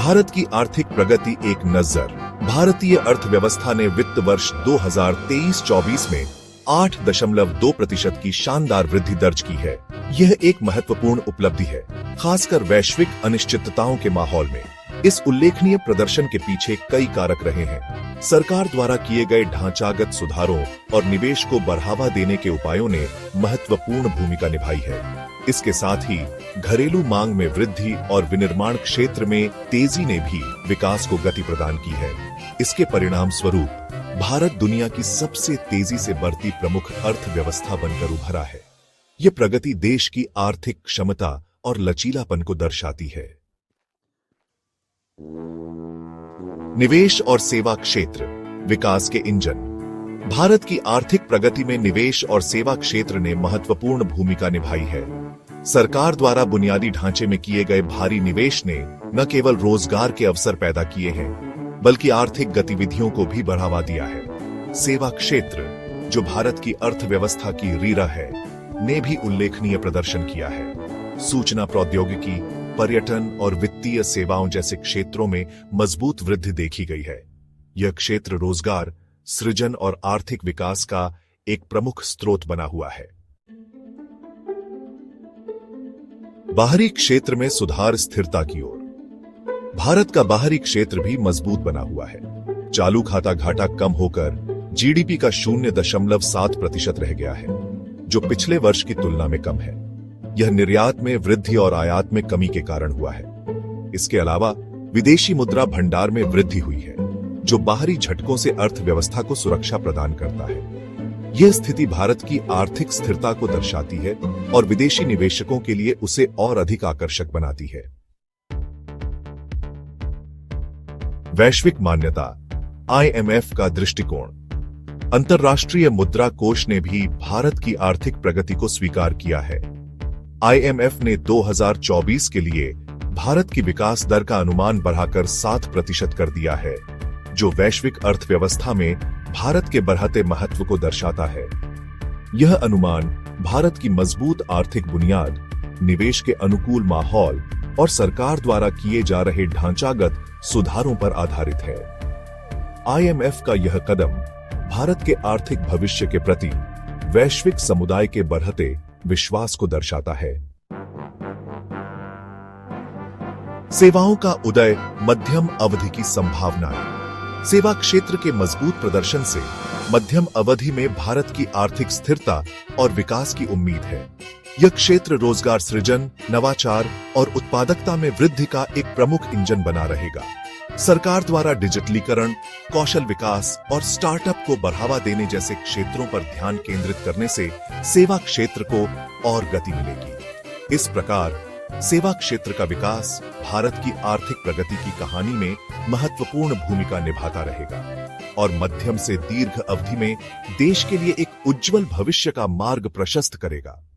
भारत की आर्थिक प्रगति एक नजर। भारतीय अर्थव्यवस्था ने वित्त वर्ष 2023-24 में 8.2% की शानदार वृद्धि दर्ज की है। यह एक महत्वपूर्ण उपलब्धि है, खासकर वैश्विक अनिश्चितताओं के माहौल में। इस उल्लेखनीय प्रदर्शन के पीछे कई कारक रहे हैं। सरकार द्वारा किए गए ढांचागत सुधारों और निवेश को बढ़ावा देने के उपायों ने महत्वपूर्ण भूमिका निभाई है। इसके साथ ही घरेलू मांग में वृद्धि और विनिर्माण क्षेत्र में तेजी ने भी विकास को गति प्रदान की है। इसके परिणाम स्वरूप भारत दुनिया की सबसे तेजी से बढ़ती प्रमुख अर्थव्यवस्था बनकर उभरा है। यह प्रगति देश की आर्थिक क्षमता और लचीलापन को दर्शाती है। निवेश और सेवा क्षेत्र विकास के इंजन। भारत की आर्थिक प्रगति में निवेश और सेवा क्षेत्र ने महत्वपूर्ण भूमिका निभाई है। सरकार द्वारा बुनियादी ढांचे में किए गए भारी निवेश ने न केवल रोजगार के अवसर पैदा किए हैं, बल्कि आर्थिक गतिविधियों को भी बढ़ावा दिया है। सेवा क्षेत्र, जो भारत की अर्थव्यवस्था की रीढ़ है, ने भी उल्लेखनीय प्रदर्शन किया है। सूचना प्रौद्योगिकी, पर्यटन और वित्तीय सेवाओं जैसे क्षेत्रों में मजबूत वृद्धि देखी गई है। यह क्षेत्र रोजगार सृजन और आर्थिक विकास का एक प्रमुख स्रोत बना हुआ है। बाहरी क्षेत्र में सुधार स्थिरता की ओर। भारत का बाहरी क्षेत्र भी मजबूत बना हुआ है। चालू खाता घाटा कम होकर जीडीपी का 0.7% रह गया है, जो पिछले वर्ष की तुलना में कम है। यह निर्यात में वृद्धि और आयात में कमी के कारण हुआ है। इसके अलावा विदेशी मुद्रा भंडार में वृद्धि हुई है, जो बाहरी झटकों से अर्थव्यवस्था को सुरक्षा प्रदान करता है। यह स्थिति भारत की आर्थिक स्थिरता को दर्शाती है और विदेशी निवेशकों के लिए उसे और अधिक आकर्षक बनाती है। वैश्विक मान्यता, IMF का दृष्टिकोण। अंतर्राष्ट्रीय मुद्रा कोष ने भी भारत की आर्थिक प्रगति को स्वीकार किया है। IMF ने 2024 के लिए भारत की विकास दर का अनुमान बढ़ाकर 7% कर दिया है, जो वैश्विक अर्थव्यवस्था में भारत के बढ़ते महत्व को दर्शाता है। यह अनुमान भारत की मजबूत आर्थिक बुनियाद, निवेश के अनुकूल माहौल और सरकार द्वारा किए जा रहे ढांचागत सुधारों पर आधारित है। IMF का यह कदम भारत के आर्थिक भविष्य के प्रति वैश्विक समुदाय के बढ़ते विश्वास को दर्शाता है। सेवाओं का उदय, मध्यम अवधि की संभावनाएं। सेवा क्षेत्र के मजबूत प्रदर्शन से मध्यम अवधि में भारत की आर्थिक स्थिरता और विकास की उम्मीद है। यह क्षेत्र रोजगार सृजन, नवाचार और उत्पादकता में वृद्धि का एक प्रमुख इंजन बना रहेगा। सरकार द्वारा डिजिटलीकरण, कौशल विकास और स्टार्टअप को बढ़ावा देने जैसे क्षेत्रों पर ध्यान केंद्रित करने से सेवा क्षेत्र को और गति मिलेगी। इस प्रकार सेवा क्षेत्र का विकास भारत की आर्थिक प्रगति की कहानी में महत्वपूर्ण भूमिका निभाता रहेगा और मध्यम से दीर्घ अवधि में देश के लिए एक उज्जवल भविष्य का मार्ग प्रशस्त करेगा।